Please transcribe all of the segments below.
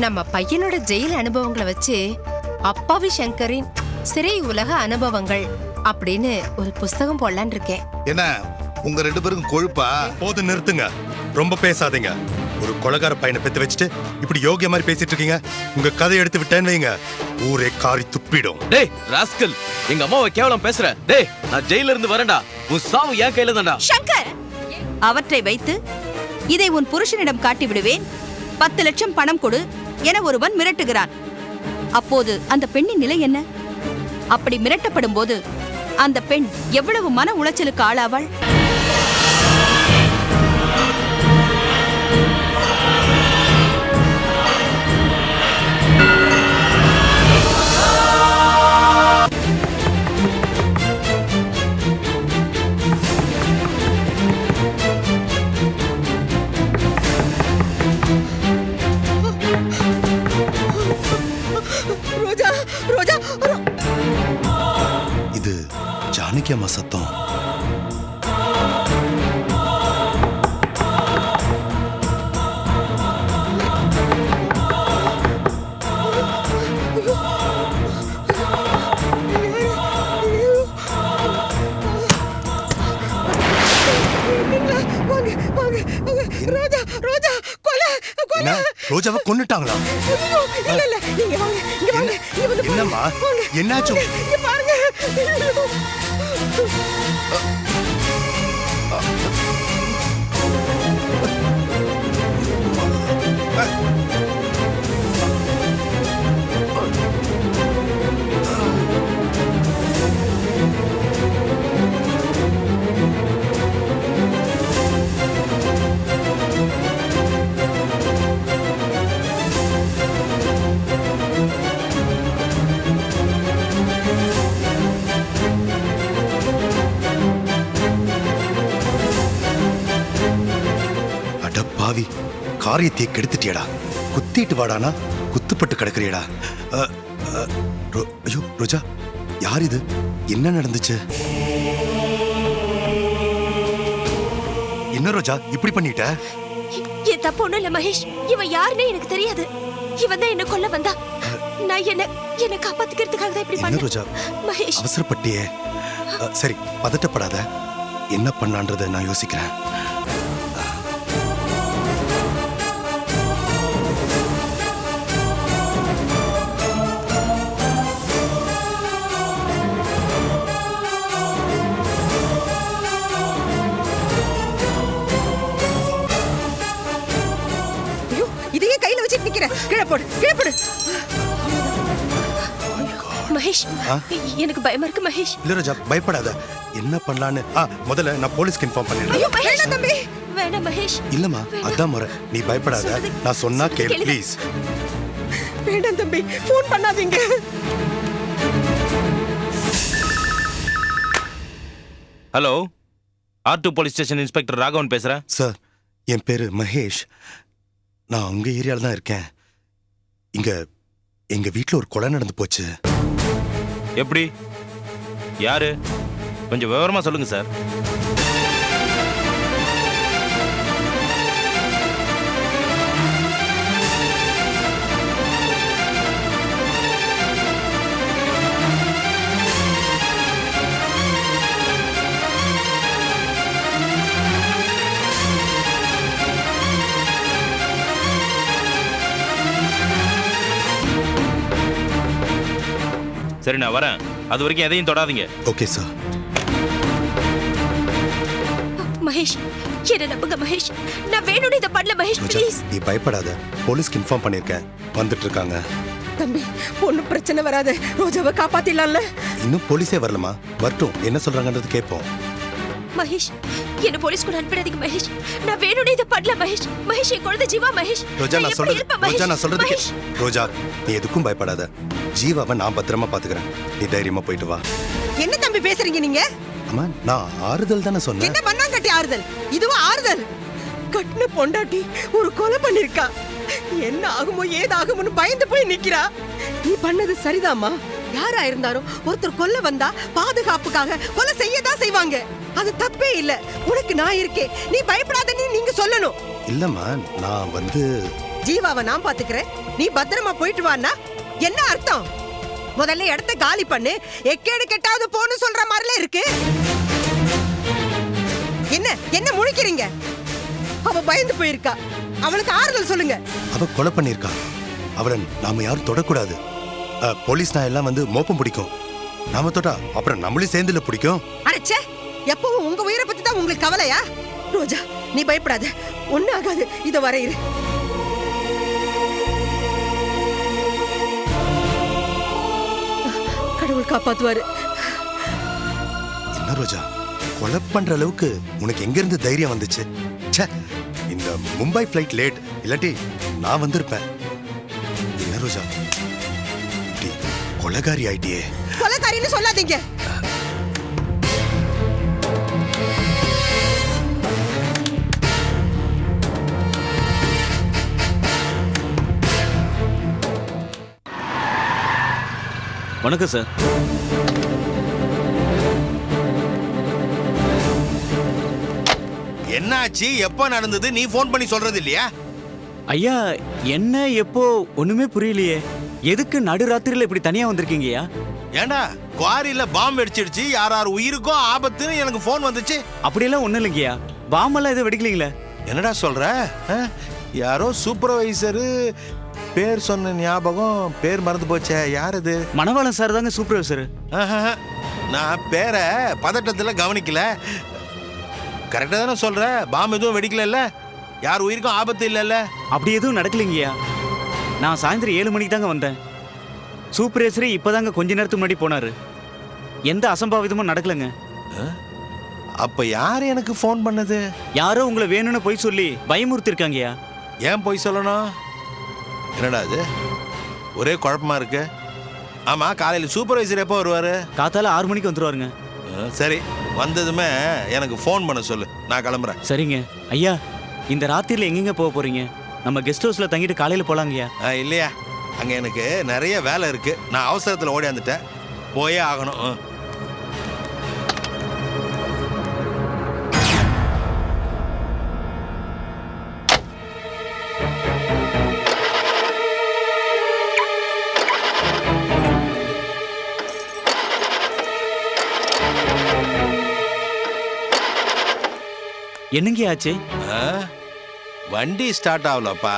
நம்ம பையனோட ஜெயில் அனுபவங்களை வச்சு அப்பாவி சங்கரின் சிறை உலக அனுபவங்கள் அப்படின்னு ஒரு புஸ்தகம் போடலான் இருக்கேன். என்ன உங்க 2 பேருக்கும் கொழுப்பா? போது நிறுத்துங்க, ரொம்ப பேசாதீங்க. ஒரு கொலகார பையனை பெத்து வச்சுட்டு இப்படி யோகிய மாதிரி பேசிட்டு இருக்கீங்க. உங்க கதை எடுத்து விட்டேன்னு வைங்க, ஊரே காரி துப்பிடும். டேய் ராஸ்கல், எங்க அம்மாவை கேவலம் பேசுற. டேய், நான் ஜெயில இருந்து வரேன்டா. உன் சாவு என் கையில தான்டா. சங்கர், அவற்றை வைத்து இதை உன் புருஷனிடம் காட்டி விடுவேன், 10 லட்சம் பணம் கொடு என ஒருவன் மிரட்டுகிறான். அப்போது அந்த பெண்ணின் நிலை என்ன? அப்படி மிரட்டப்படும் போது அந்த பெண் எவ்வளவு மன உளைச்சலுக்கு ஆளாவாள்? இது ஜானகி அம்மா சத்தம். ரோஜாவை கொன்னுட்டாங்களா? என்னம்மா என்னாச்சு? பாவி, காரியத்தை கெடுத்துட்டியடா. குத்திட்டு வாடானா குத்துப்பட்டு கிடக்குறியடா. ஐயோ ரோஜா, யார் இது? என்ன நடந்துச்சு? என்ன ரோஜா இப்படி பண்ணிட்ட? என் தப்பு ஒண்ணும் இல்ல மகேஷ். இவன் யாருன்னு எனக்கு தெரியாது. இவன் தான் என்ன கொல்ல வந்தா. நான் என்ன காப்பாத்திக்கிறதுக்காக தான் இப்படி பண்ணேன். ரோஜா மகேஷ், அவசரப்பட்டியே. சரி, பதட்டப்படாத. என்ன பண்ணான்றத நான் யோசிக்கிறேன். மகேஷ், எனக்கு பயமா இருக்கு மகேஷ். இல்ல ரோஜா, பயப்படாத. என்ன பண்ணலான்னு முதல்ல நான் போலீஸ்க்கு இன்ஃபார்ம் பண்ணிடுறேன். வேணாம் மகேஷ். இல்லம்மா, அதான் முறை. நீ பயப்படாத, நான் சொன்னா கேளு ப்ளீஸ். வேண்டாம் தம்பி, ஃபோன் பண்ணாதீங்க. Hello, R2 police station inspector Raghavan பேசுறேன். சார், என் பேரு மகேஷ். நான் உங்க ஏரியால தான் இருக்கேன். இங்க எங்க வீட்டுல ஒரு கொலை நடந்து போச்சு. எப்படி? யாரு? கொஞ்சம் விவரமா சொல்லுங்க சார். சரி, நான் வரேன். அது வரைக்கும் எதையும் தொடாதீங்க. Okay sir. மகேஷ், என்ன நம்புங்க மகேஷ். நான் வேணும்னு இதை பண்ணல மகேஷ், ப்ளீஸ். நீ பயப்படாத, போலீஸ்க்கு இன்ஃபார்ம் பண்ணிருக்கேன், வந்துட்டு இருக்காங்க. தம்பி, ஒன்னும் பிரச்சனை வராது. ரோஜாவை காப்பாத்திடலாம்ல. இன்னும் போலீஸே வரலமா? வரட்டும், என்ன சொல்றாங்கன்றது கேட்போம். மகேஷ், என்ன போலீஸ் கூட அனுப்பிடாதீங்க மகேஷ். நான் வேணும்னு இதை பண்ணல மகேஷ். மகேஷ், என் குழந்தை ஜீவா மகேஷ். ரோஜா, நான் சொல்றது ரோஜா, நீ எதுக்கும் பயப்படாத. ஜீவாவை நான் பத்திரமா பாத்துக்கிறேன். நீ தைரியமா போயிட்டு வா. என்ன தம்பி பேசுறீங்க நீங்க? அம்மா, நான் ஆறுதல் தானே சொன்னேன். என்ன பண்ணாங்கட்டி ஆறுதல்? இதுவா ஆறுதல்? கட்டின பொண்டாட்டி ஒரு கொலை பண்ணிருக்கா. என்ன ஆகுமோ ஏதாகுமோன்னு பயந்து போய் நிக்கிறா. நீ பண்ணது சரிதாம்மா. யாரா இருந்தாலும் ஒருத்தர் கொல்ல வந்தா பாதுகாப்புக்காக கொலை செய்யதான் செய்வாங்க. அது தப்பே இல்ல. உனக்கு நான் இருக்கேன், நீ பயப்படாதன்னு நீங்க சொல்லணும். இல்லம்மா, நான் ஜீவாவை நான் பாத்துக்கிறேன். நீ பத்திரமா போயிட்டு வான்னா என்ன அர்த்தம்? முதல்ல இடத்த காலி பண்ணு, எக்கேடு கெட்டாவது போன்னு சொல்ற மாதிரில இருக்கு. என்ன என்ன முழிக்கிறீங்க? அவ பயந்து போயிருக்கா, அவளுக்கு ஆறுதல் சொல்லுங்க. அவ கொலை பண்ணிருக்கா. அவளை நாம யாரும் தொடக்கூடாது. போலீஸ் நான் எல்லாம் வந்து மோப்பம் பிடிக்கும். நாம தொட்டா அப்புறம் நம்மளையும் சேர்ந்துல பிடிக்கும். அடச்சே, எப்பவும் உங்க உயிரை பத்தி தான் உங்களுக்கு கவலையா? ரோஜா, நீ பயப்படாத, ஒண்ணும் ஆகாது. இத வர இரு. கடவுள் காப்பாத்துவாரு. என்ன ரோஜா, கொலை பண்ற அளவுக்கு உனக்கு எங்க இருந்து தைரியம் வந்துச்சு? ச்சே, இந்த மும்பை ஃபிளைட் லேட், இல்லாட்டி நான் வந்திருப்பேன். என்ன ரோஜா, இப்படி கொலைகாரி ஆயிட்டியே. கொலைகாரின்னு சொல்லாதீங்க. வணக்கம் சார். என்னாச்சு, எப்ப நடந்தது? நீ ஃபோன் பண்ணி சொல்றது இல்லையா? ஐயா, என்ன எப்போ ஒண்ணுமே புரியலையே. எதுக்கு நடுராத்திரியில இப்படி தனியா வந்திருக்கீங்கயா? ஏண்டா, குவாரியில பாம்பு வெடிச்சிடுச்சு, யார் உயிருக்கும் ஆபத்துன்னு எனக்கு ஃபோன் வந்துச்சு. அப்படியெல்லாம் ஒண்ணும் இல்லைங்கய்யா. பாம்பெல்லாம் எதுவும் வெடிக்கலீங்களே. என்னடா சொல்ற? யாரோ சூப்பர்வைசரு பேர் சொன்ன ஞாபகம், பேர் மறந்து போச்சே. யார் அது? மணவாளன் சார் தாங்க சூப்பர்வைசர். நான் பேரை பதட்டத்தில் கவனிக்கல. கரெக்டாக தானே சொல்ற? பாம்பு எதுவும் வெடிக்கல, யார் உயிருக்கும் ஆபத்து இல்லைல்ல? அப்படி எதுவும் நடக்கலைங்கய்யா. நான் சாயந்தரம் 7 மணிக்கு தாங்க வந்தேன். சூப்பர்வைசரே இப்பதாங்க கொஞ்ச நேரத்துக்கு முன்னாடி போனாரு. எந்த அசம்பாவிதமும் நடக்கலங்க. அப்ப யார் எனக்கு ஃபோன் பண்ணது? யாரோ உங்களை வேணும்னு போய் சொல்லி பயமுறுத்திருக்காங்கய்யா. ஏன் போய் சொல்லணும்? என்னடா அது, ஒரே குழப்பமா இருக்கு. ஆமா, காலையில் சூப்பர்வைசர் எப்போ வருவாரு? காத்தால 6 மணிக்கு வந்துருவாருங்க. சரி, வந்ததுமே எனக்கு ஃபோன் பண்ண சொல்லு, நான் கிளம்புறேன். சரிங்க ஐயா. இந்த ராத்திரில எங்கெங்க போக போறீங்க? நம்ம கெஸ்ட் ஹவுஸ்ல தங்கிட்டு காலையில போலாங்கய்யா. இல்லையா, அங்கே எனக்கு நிறைய வேலை இருக்கு. நான் அவசரத்தில் ஓடியாந்துட்டேன், போயே ஆகணும். என்னங்க ஆச்சு? வண்டி ஸ்டார்ட் ஆகலப்பா.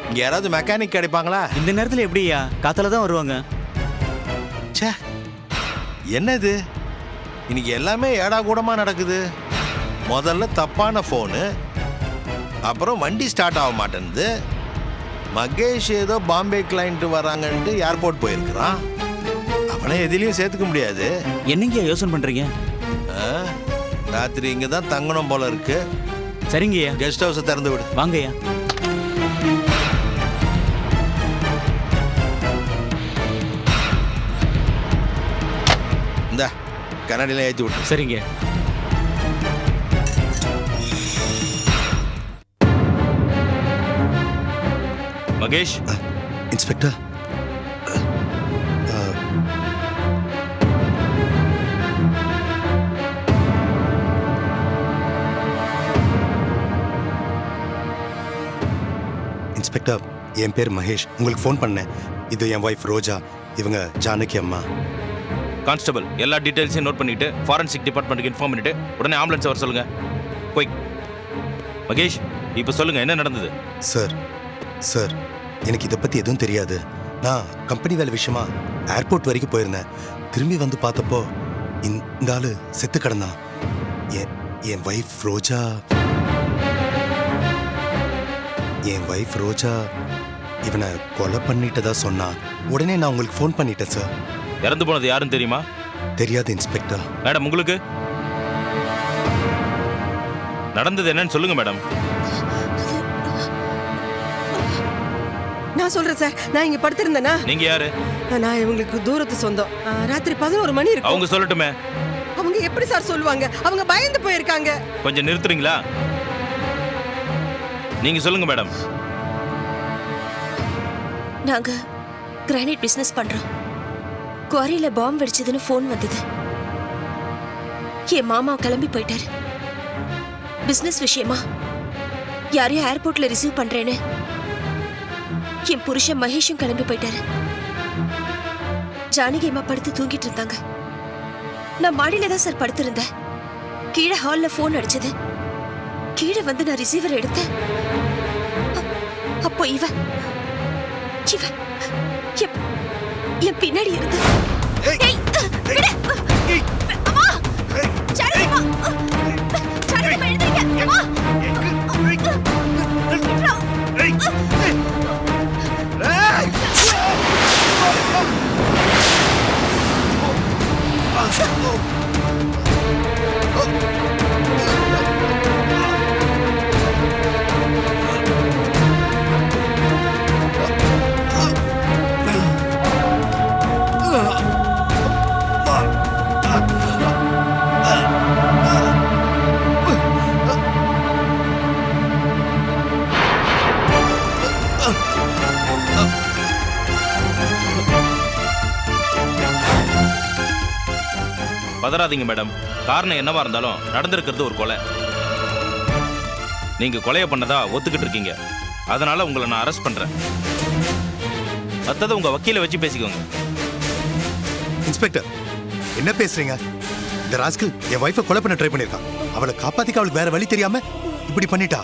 இங்க யாராவது மெக்கானிக் கிடைப்பாங்களா? இந்த நேரத்துல எப்படியா? காத்தால தான் வருவாங்க. ச்சே, என்னது இன்னைக்கு எல்லாமே ஏடா கூடமா நடக்குது. முதல்ல தப்பான ஃபோனு, அப்புறம் வண்டி ஸ்டார்ட் ஆக மாட்டேன்து. மகேஷ் ஏதோ பாம்பே கிளைண்ட் வராங்கன்ட்டு ஏர்போர்ட் போயிருக்கிறான். அவனை எதிலையும் சேர்த்துக்க முடியாது. என்னங்க யோசனை பண்றீங்க? ராத்திரி இங்க தான் தங்கணும் போல இருக்கு. சரிங்கய்யா. கெஸ்ட் ஹவுஸை திறந்து விடு. வாங்கய்யா. இந்த கண்ணாடியில ஏற்றி விட்டு. சரிங்க. மகேஷ். இன்ஸ்பெக்டர், இன்ஸ்பெக்டர், என் பேர் மகேஷ். உங்களுக்கு ஃபோன் பண்ணேன். இது என் ஒய்ஃப் ரோஜா, இவங்க ஜானகி அம்மா. கான்ஸ்டபிள், எல்லா டீடைல்ஸையும் நோட் பண்ணிட்டு ஃபாரன்சிக் டிபார்ட்மெண்ட்டுக்கு இன்ஃபார்ம் பண்ணிட்டு உடனே ஆம்புலன்ஸ் வர சொல்லுங்க. குயிக். மகேஷ், இப்போ சொல்லுங்க, என்ன நடந்தது? சார், எனக்கு இதை பற்றி எதுவும் தெரியாது. நான் கம்பெனி வேலை விஷயமா ஏர்போர்ட் வரைக்கும் போயிருந்தேன். திரும்பி வந்து பார்த்தப்போ இந்த ஆளு செத்து கிடந்தான். என் ஒய்ஃப் ரோஜா இவனை கொலை பண்ணிட்டதா சொன்னா. உடனே நான் உங்களுக்கு ஃபோன் பண்ணிட்டேன் சார். இறந்து போனது யாருன்னு தெரியுமா? தெரியாது இன்ஸ்பெக்டர். மேடம், உங்களுக்கு நடந்தது என்னன்னு சொல்லுங்க மேடம். நான் சொல்றேன் சார். நான் இங்க படுத்திருந்தேனா? நீங்க யாரு? நான் இவங்களுக்கு தூரத்து சொந்தம். ராத்திரி 11 மணி இருக்கு. அவங்க சொல்லட்டுமே. அவங்க எப்படி சார் சொல்லுவாங்க? அவங்க பயந்து போயிருக்காங்க. கொஞ்சம் நிறுத்துறீங்களா? நீங்க சொல்லுங்க மேடம். நாங்க கிரானைட் பிசினஸ் பண்றோம். குவாரியில பாம்பு வெடிச்சதுன்னு ஃபோன் வந்தது. என் மாமா கிளம்பி போயிட்டாரு. பிசினஸ் விஷயமா யாரையும் ஏர்போர்ட்ல ரிசீவ் பண்றேன்னு என் புருஷன் மகேஷும் கிளம்பி போயிட்டாரு. ஜானகி அம்மா படுத்து தூங்கிட்டு இருந்தாங்க. நான் மாடியில தான் சார் படுத்திருந்தேன். கீழே ஹால்ல போன் அடிச்சது. கீழே வந்து நான் ரிசீவர் எடுத்தேன். அப்போ இவ என் பின்னாடி இருந்து ஏய், விடு. அம்மா! ஜானகி அம்மா! ஜானகி அம்மா, எழுந்திருங்க. அம்மா! பதறாதீங்க மேடம். காரணம் என்னவா இருந்தாலும் நடந்திருக்கிறது ஒரு கொலை. நீங்க கொலையை பண்ணதா ஒத்துக்கிட்டு இருக்கீங்க. அதனால உங்களை நான் அரெஸ்ட் பண்றேன். மத்தத உங்க வக்கீல வச்சு பேசிக்கோங்க. இன்ஸ்பெக்டர், என்ன பேசுறீங்க? இந்த ராஸ்கல் என் வைஃபை கொலை பண்ண ட்ரை பண்ணிருக்கான். அவளை காப்பாத்திக்க அவளுக்கு வேற வழி தெரியாம இப்படி பண்ணிட்டா.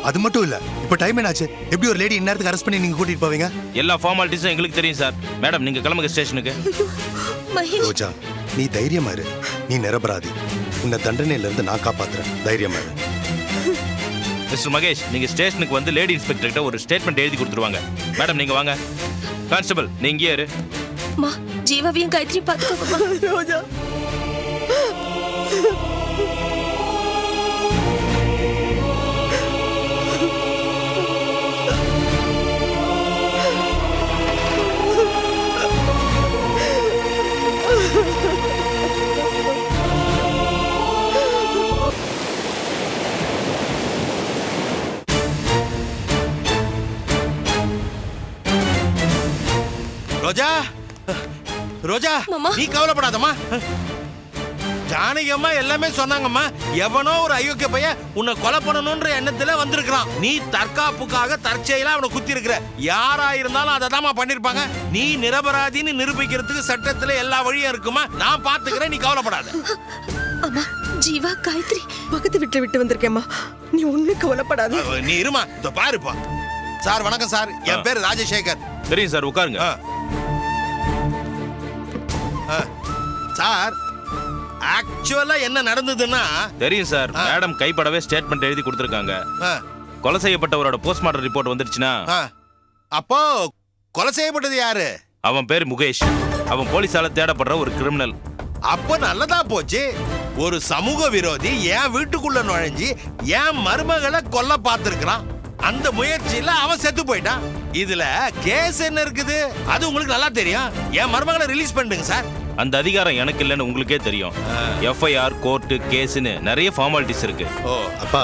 அது மட்டும் இல்ல, இப்ப டைம் என்னாச்சு? எப்படி ஒரு லேடி இந்நேரத்துக்கு அரெஸ்ட் பண்ணி நீங்க கூட்டிட்டு போவீங்க? எல்லா ஃபார்மாலிட்டிஸும் எங்களுக்கு தெரியும் சார். மேடம், நீங்க கிளம்புங்க ஸ்டேஷனுக்கு. மகேஷ், ரோஜா, நீ தைரியமா இரு. நீ நிரபராதி. உன்னை தண்டனையில இருந்து நான் காப்பாத்துறேன். தைரியமா இரு. மிஸ்டர் மகேஷ், நீங்க ஸ்டேஷனுக்கு வந்து லேடி இன்ஸ்பெக்டர் கிட்ட ஒரு ஸ்டேட்மெண்ட் எழுதி கொடுத்துருவாங்க. மேடம், நீங்க வாங்க. கான்ஸ்டபிள், நீ இங்கே இரு. அம்மா, ஜீவாவையும் காயத்ரி பாத்துக்கோங்கம்மா. ரோஜா, ரோஜா, ரோஜா, மாமா. நீ கவலைப்படாதம்மா. ஜானகி அம்மா எல்லாமே சொன்னாங்கம்மா. எவனோ ஒரு அயோக்கிய பையன் உன்னை கொலை பண்ணணும்ன்ற எண்ணத்துல வந்திருக்கிறான். நீ தற்காப்புக்காக தற்செயலா அவனை குத்தி இருக்கிற. யாரா இருந்தாலும் அதை தான்மா பண்ணிருப்பாங்க. நீ நிரபராதின்னு நிரூபிக்கிறதுக்கு சட்டத்துல எல்லா வழியும் இருக்குமா. நான் பாத்துக்கிறேன், நீ கவலைப்படாத. அம்மா, ஜீவா, காயத்ரி. பக்கத்து வீட்டுல விட்டு வந்திருக்கேம்மா. நீ ஒண்ணும் கவலைப்படாத. நீ இருமா, இதோ பாருப்பா. சார் வணக்கம் சார். என் பேர் ராஜசேகர். தெரியும் சார், உட்காருங்க. சார், ஆக்சுவலா என்ன நடந்ததுன்னா தெரியும் சார். மேடம் கைப்படவே ஸ்டேட்மெண்ட் எழுதி கொடுத்துருக்காங்க. ஆ, கொலை செய்யப்பட்டவரோட போஸ்ட்மார்ட்டம் ரிப்போர்ட் வந்துருச்சுன்னா ஆ. அப்போ கொலை செய்யப்பட்டது யாரு? அவன் பேர் முகேஷ். அவன் போலீஸால தேடப்படுற ஒரு கிரிமினல். அப்ப நல்லதா போச்சு. ஒரு சமூக விரோதி என் வீட்டுக்குள்ள நுழைஞ்சு என் மருமகளை கொல்ல பார்த்திருக்கிறான். அந்த முயற்சியில அவன் செத்து போயிட்டான். இதுல கேஸ் என்ன இருக்குது அது உங்களுக்கு நல்லா தெரியும். என் மருமகளை ரிலீஸ் பண்ணுங்க சார். அந்த அதிகாரம் எனக்கு இல்லைன்னு உங்களுக்கே தெரியும். எஃப்ஐஆர், கோர்ட்டு, கேஸ்னு நிறைய ஃபார்மாலிட்டிஸ் இருக்கு. ஓ, அப்பா,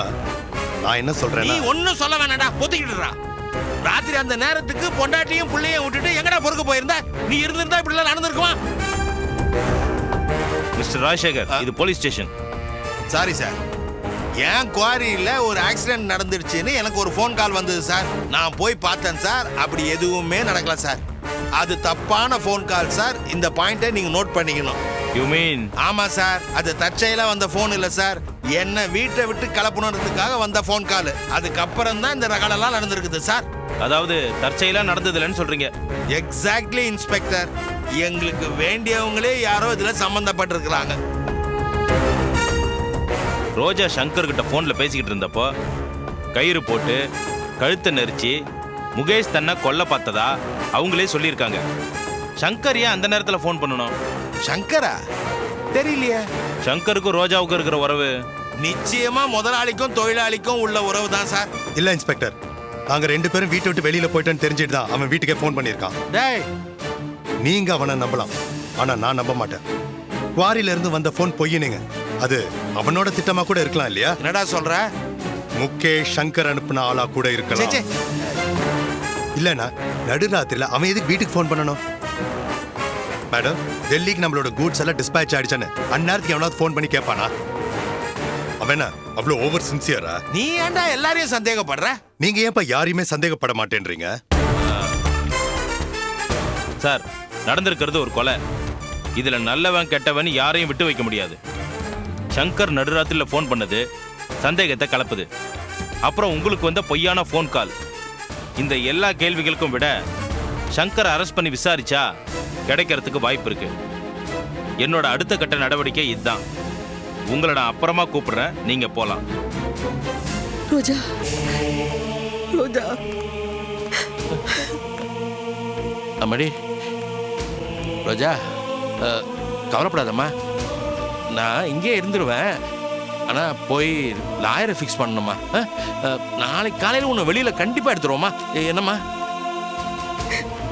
நான் என்ன நீ சொல்றேன்னா, ஒன்னும் சொல்ல வேணாடா, பொத்திக்கிட்டுறா. ராத்திரி அந்த நேரத்துக்கு பொண்டாட்டியும் புள்ளையும் விட்டுட்டு எங்கடா பொறுக்க போயிருந்த? நீ இருந்திருந்தா இப்படி எல்லாம் நடந்திருக்குமா? மிஸ்டர் ராஜசேகர், இது போலீஸ் ஸ்டேஷன். சாரி சார், என் குவாரியில ஒரு ஆக்சிடென்ட் நடந்துருச்சுன்னு எனக்கு ஒரு ஃபோன் கால் வந்தது சார். நான் போய் பார்த்தேன் சார். அப்படி எதுவுமே நடக்கல சார். அது தப்பான ஃபோன் கால் சார். இந்த பாயிண்ட்டை நீங்க நோட் பண்ணிக்கணும். You mean? ஆமா சார், அது தற்செயலா வந்த ஃபோன் இல்ல சார். என்ன வீட்டை விட்டு கிளப்பணுன்றதுக்காக வந்த ஃபோன் கால். அதுக்கப்புறம் தான் இந்த ரகலெல்லாம் நடந்திருக்குது சார். அதாவது தற்செயலா நடந்ததில்லைன்னு சொல்றீங்க? Exactly inspector. எங்களுக்கு வேண்டியவங்களே யாரோ இதுல சம்பந்தப்பட்டிருக்கிறாங்க. ரோஜா சங்கர் கிட்ட போன்ல பேசிக்கிட்டு இருந்தப்போ கயிறு போட்டு கழுத்தை நெரிச்சு முகேஷ் தன்னை கொல்ல பார்த்ததா அவங்களே சொல்லியிருக்காங்க. சங்கர் ஏன் அந்த நேரத்தில் ஃபோன் பண்ணணும்? சங்கரா? தெரியலையே. சங்கருக்கும் ரோஜாவுக்கும் இருக்கிற உறவு நிச்சயமா முதலாளிக்கும் தொழிலாளிக்கும் உள்ள உறவு தான் சார். இல்ல இன்ஸ்பெக்டர், நாங்க ரெண்டு பேரும் வீட்டை விட்டு வெளியில போயிட்டோன்னு தெரிஞ்சுட்டு தான் அவன் வீட்டுக்கே ஃபோன் பண்ணியிருக்கான். டேய், நீங்க அவனை நம்பலாம், ஆனா நான் நம்ப மாட்டேன். குவாரியில இருந்து வந்த ஃபோன் பொய்யுனீங்க. அது அவனோட திட்டமா கூட இருக்கலாம் இல்லையா? என்னடா சொல்ற? முகேஷ் சங்கர் அனுப்புன ஆளா கூட சே, இருக்கலாம். சே. இல்லனா நடுராத்திரில அவன் எதுக்கு வீட்டுக்கு ஃபோன் பண்ணணும்? மேடம், டெல்லிக்கு நம்மளோட கூட்ஸ் எல்லாம் டிஸ்பேட்ச் ஆயிடுச்சானு அந்நேரத்துக்கு எவனாவது ஃபோன் பண்ணி கேட்பானா? அவனா அவ்வளோ ஓவர் சின்சியரா? நீ ஏன்டா எல்லாரையும் சந்தேகப்படுற? நீங்க ஏன்ப்பா யாரையுமே சந்தேகப்பட மாட்டேன்றீங்க? சார், நடந்திருக்கிறது ஒரு கொலை. இதுல நல்லவன் கெட்டவன் யாரையும் விட்டு வைக்க முடியாது. சங்கர் நடுராத்திரில ஃபோன் பண்ணது சந்தேகத்தை கலப்புது. அப்புறம் உங்களுக்கு வந்த பொய்யான ஃபோன் கால். இந்த எல்லா கேள்விகளுக்கும் விட சங்கரை அரெஸ்ட் பண்ணி விசாரிச்சா கிடைக்கிறதுக்கு வாய்ப்பு இருக்கு. என்னோட அடுத்த கட்ட நடவடிக்கை இதுதான். உங்களை நான் அப்புறமா கூப்பிடுறேன், நீங்க போலாம். ரோஜா ரோஜா அம்மாடி ரோஜா, கவலைப்படாதம்மா, நான் இங்கே இருந்துருவேன். ஆனால் போய் லாயரை ஃபிக்ஸ் பண்ணணுமா? நாளைக்கு காலையில் உன்னை வெளியில் கண்டிப்பாக எடுத்துருவோம்மா. என்னம்மா?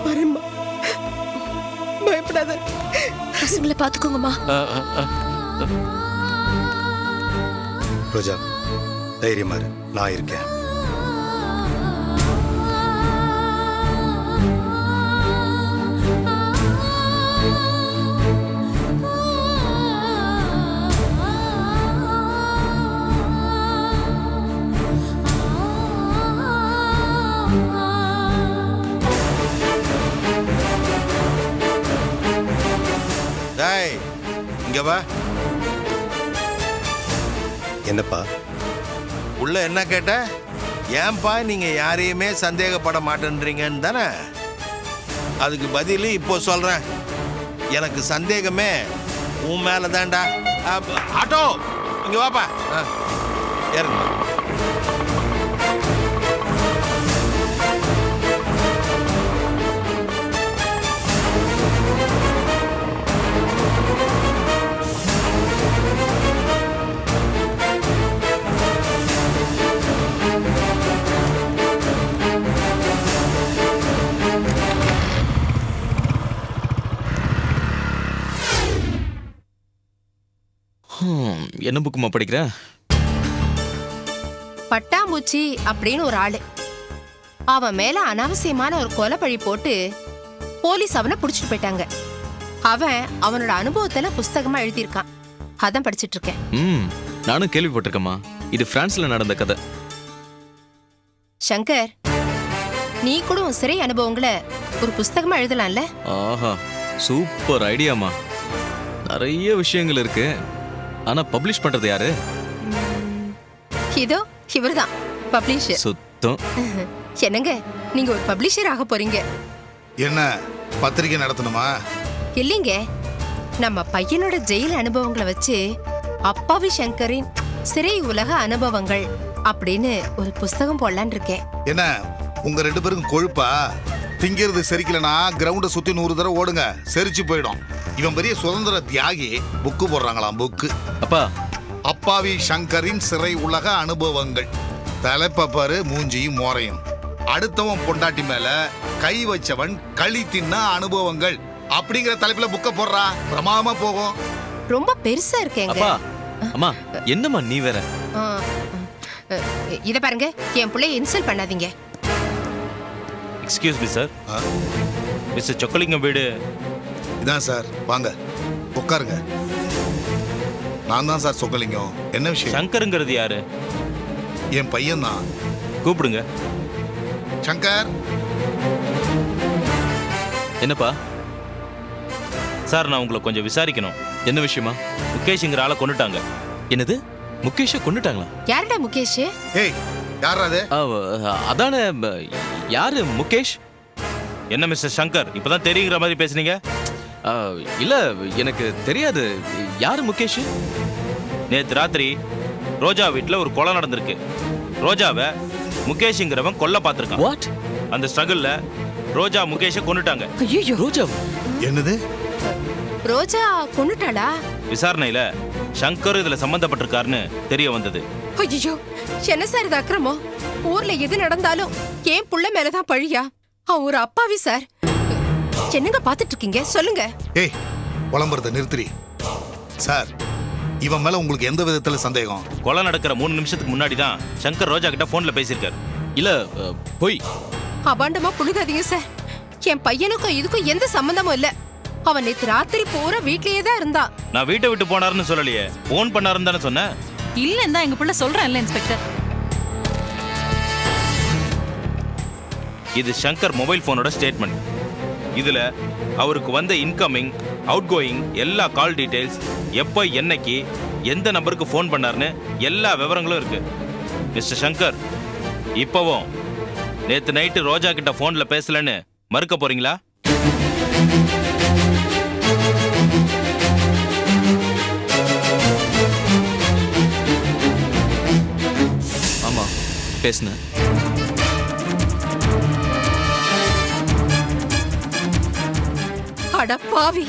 வரேம்மா, பயப்படாத. பசங்களை பாத்துக்கோங்கம்மா. ரோஜா தைரியமா இரு, நான் இருக்கேன். டேய், இங்க வா. என்னப்பா? உள்ள என்ன கேட்ட? ஏன்பா நீங்க யாரையுமே சந்தேகப்பட மாட்டேன்றீங்கன்னு தானே? அதுக்கு பதில் இப்போ சொல்றேன். எனக்கு சந்தேகமே உன் மேல தான்டா. ஆட்டோ, இங்க வாப்பா. ஏறுங்க. என்ன புக்குமா படிக்கிற? பட்டாம்பூச்சி அப்படின்னு ஒரு ஆளு. அவன் மேல அனாவசியமான ஒரு கொலை பழி போட்டு போலீஸ் அவனை புடிச்சிட்டு போயிட்டாங்க. அவன் அவனோட அனுபவத்துல புஸ்தகமா எழுதியிருக்கான். அதான் படிச்சிட்டு இருக்கேன். நானும் கேள்விப்பட்டிருக்கேம்மா. இது பிரான்ஸ்ல நடந்த கதை. சங்கர், நீ கூட உன் சிறை அனுபவங்களை ஒரு புஸ்தகமா எழுதலாம்ல? ஆஹா, சூப்பர் ஐடியாமா. நிறைய விஷயங்கள் இருக்கு. ஆனா பப்ளிஷ் பண்றது யாரு? இதோ இவர்தான் பப்ளிஷர். சுத்தம். என்னங்க, நீங்க ஒரு பப்ளிஷர் ஆக போறீங்க? என்ன பத்திரிக்கை நடத்தணுமா? இல்லைங்க, நம்ம பையனோட ஜெயில் அனுபவங்களை வச்சு அப்பாவி சங்கரின் சிறை உலக அனுபவங்கள் அப்படின்னு ஒரு புஸ்தகம் போடலான்னு இருக்கேன். என்ன உங்க 2 பேருக்கும் கொழுப்பா? திங்கிறது செரிக்கலனா கிரவுண்ட சுத்தி 100 தடவை ஓடுங்க, செரிச்சு போயிடும். இவன் பெரிய சுதந்திர தியாகி. புக்கு போடுறாங்களாம், புக்கு. அப்பா, அப்பாவி சங்கரின் சிறை உலக அனுபவங்கள். தலைப்பப்பாரு மூஞ்சியும் மோரையும். அடுத்தவன் பொண்டாட்டி மேல கை வச்சவன் களி தின்ன அனுபவங்கள் அப்படிங்கிற தலைப்புல புக்க போடுறா. பிரமாதமா போகும். ரொம்ப பெருசா இருக்கேங்க. அப்பா, அம்மா, என்னம்மா நீ வேற? இத பாருங்க, என் பிள்ளைய இன்சல்ட் பண்ணாதீங்க. Excuse me sir, mister Chockalingam வீடு இதான் சார். வாங்க உட்காருங்க. நான் தான் சார் சொக்கலிங்கம். என்ன விஷயம்? சங்கருங்கிறது யாரு? என் பையன் தான். கூப்பிடுங்க. சங்கர். என்னப்பா? சார், நான் உங்களை கொஞ்சம் விசாரிக்கணும். என்ன விஷயமா? முகேஷ்ங்கிற ஆளை கொண்டுட்டாங்க. என்னது? முகேஷை கொண்டுட்டாங்களா? யாருடா முகேஷ்? ஏய், யாரா அது? அதானே, யாரு முகேஷ்? என்ன மிஸ்டர் சங்கர், இப்பதான் தெரியுங்கிற மாதிரி பேசுனீங்க? இல்ல, எனக்கு தெரியாது. யாரு முகேஷ்? நேத்து ராத்திரி ரோஜா வீட்டுல ஒரு கொலை நடந்திருக்கு. ரோஜாவை முகேஷ்ங்கிறவன் கொல்ல பார்த்திருக்கான். வாட்? அந்த ஸ்ட்ரகிள்ல ரோஜா முகேஷை கொன்னுட்டாங்க. ஐயோ, ரோஜா? என்னது? ரோஜா கொன்னுட்டாளா? விசாரணையில சங்கர் இதுல சம்பந்தப்பட்டிருக்காருன்னு தெரிய வந்தது. ஐயோ, என்ன சார் இது அக்கிரமம்? ஊர்ல எது நடந்தாலும் என் புள்ள மேலதான் பழியா? அவன் ஒரு அப்பாவி சார். என்னங்க பாத்துட்டு இருக்கீங்க, சொல்லுங்க. ஏய், புலம்புறத நிறுத்துறி. சார், இவன் மேல உங்களுக்கு எந்த விதத்துல சந்தேகம்? கொலை நடக்கிற 3 நிமிஷத்துக்கு முன்னாடி தான் சங்கர் ரோஜா கிட்ட போன்ல பேசியிருக்காரு. இல்ல, போய் அபாண்டமா புழுகாதீங்க சார். என் பையனுக்கும் இதுக்கும் எந்த சம்பந்தமும் இல்ல. அவன் நேத்து ராத்திரி பூரா வீட்லயே தான் இருந்தான். நான் வீட்டை விட்டு போனாருன்னு சொல்லலையே, போன் பண்ணாருன்னு தானே சொன்னேன். இல்லன்னு தான் எங்க புள்ள சொல்றான்ல இன்ஸ்பெக்டர். இது சங்கர் மொபைல் போனோட ஸ்டேட்மெண்ட். இதுல அவருக்கு வந்த இன்கமிங் அவுட் கோயிங் எல்லா கால் டீடைல்ஸ், எப்போ என்னைக்கு எந்த நம்பருக்கு ஃபோன் பண்ணாருன்னு எல்லா விவரங்களும் இருக்கு. மிஸ்டர் சங்கர், இப்போவும் நேத்து நைட்டு ரோஜா கிட்ட ஃபோன்ல பேசலன்னு மறுக்க போறீங்களா? ஆமா, பேசுனேன். அட பாவி.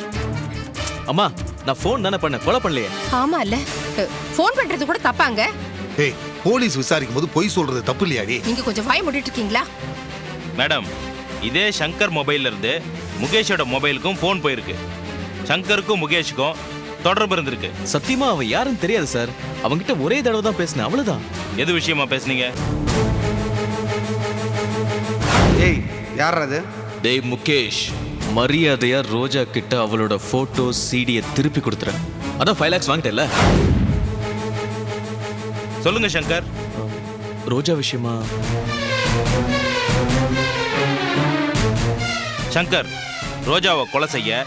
அம்மா, நான் ஃபோன் தானே பண்ணேன், கொலை பண்ணலையே. ஆமா இல்ல, ஃபோன் பண்றது கூட தப்பாங்க. ஏய், போலீஸ் விசாரிக்கும் போது பொய் சொல்றது தப்பு இல்லையாடி? நீங்க கொஞ்சம் வாய் மூடிட்டு இருக்கீங்களா? மேடம், இதே சங்கர் மொபைல்ல இருந்து முகேஷோட மொபைலுக்கும் ஃபோன் போயிருக்கு. சங்கருக்கும் முகேஷுக்கும் தொடர்பு இருந்திருக்கு. சத்தியமா அவன் யாருன்னு தெரியாது சார். அவன்கிட்ட ஒரே தடவை தான் பேசினேன், அவ்வளவுதான். எது விஷயமா பேசுனீங்க? ஏய், யார் அது? டேய் முகேஷ், மரியாதையா ரோஜா கிட்ட அவளோட போட்டோ சிடியை திருப்பி கொடுத்துறேன். அதான் 5 lakhs வாங்கிட்டேல்ல. சொல்லுங்க சங்கர். ரோஜா விஷயமா? சங்கர், ரோஜாவை கொலை செய்ய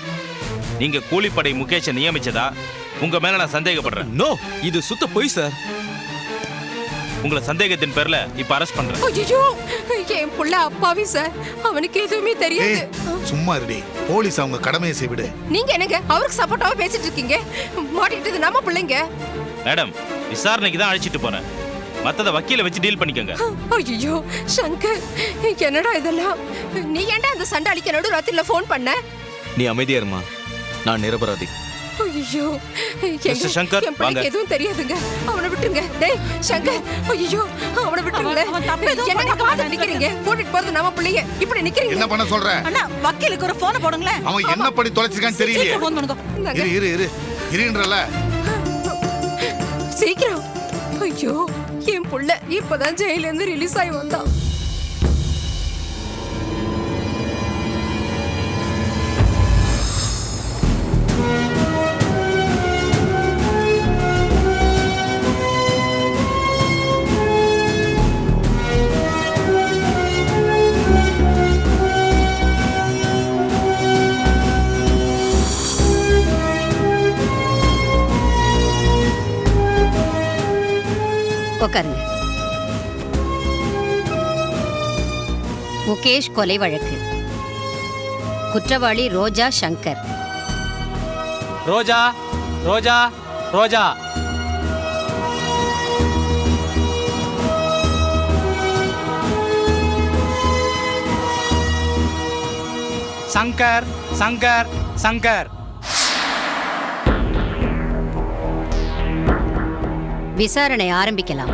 நீங்க கூலிப்படை முகேஷை நியமிச்சதா உங்க மேல நான் சந்தேகப்படுறேன். நோ, இது சுத்த பொய் சார். உங்களை சந்தேகத்தின் பேர்ல இப்ப அரெஸ்ட் பண்றேன். ஐயோ, என் புள்ள அப்பாவி சார், அவனுக்கு எதுவுமே தெரியாது. ஏய், சும்மா இருடி. போலீஸ் அவங்க கடமையை செய்விடு. நீங்க என்னங்க அவருக்கு சப்போர்ட்டாவே பேசிட்டு இருக்கீங்க? மாட்டிக்கிட்டது நம்ம பிள்ளைங்க. மேடம், விசாரணைக்கு தான் அழைச்சிட்டு போறேன். மத்தத வக்கீல வச்சு டீல் பண்ணிக்கங்க. ஐயோ சங்கர், என்னடா இதெல்லாம்? நீ ஏன்டா அந்த சண்டாளிக்கு நடு ராத்திரில ஃபோன் பண்ண? நீ அமைதியா இருமா, நான் நிரபராதி. ஐயோ, மிஸ்டர் சங்கர், என் பிள்ளைக்கு வாங்க. எதுவும் தெரியாதுங்க. அவனை விட்டுருங்க. டேய் சங்கர், ஐயோ அவனை விட்டுருங்க. என்னங்க பார்த்து நிக்கிறீங்க? கூட்டிட்டு போறது நம்ம பிள்ளைங்க, இப்படி நிக்கிறீங்க. என்ன பண்ண சொல்ற? அண்ணா, வக்கீலுக்கு ஒரு போன் போடுங்களேன். அவன் என்ன பண்ணி தொலைச்சிருக்கான்னு தெரியலையே. போன் பண்ணுங்க. இரு இரு இரு இருன்றல. சீக்கிரம். ஐயோ, என் புள்ள இப்பதான் ஜெயில இருந்து ரிலீஸ் ஆகி வந்தான். உட்காருங்க. முகேஷ் கொலை வழக்கு. குற்றவாளி ரோஜா சங்கர். ரோஜா, ரோஜா, ரோஜா. சங்கர், சங்கர், சங்கர். விசாரணை ஆரம்பிக்கலாம்.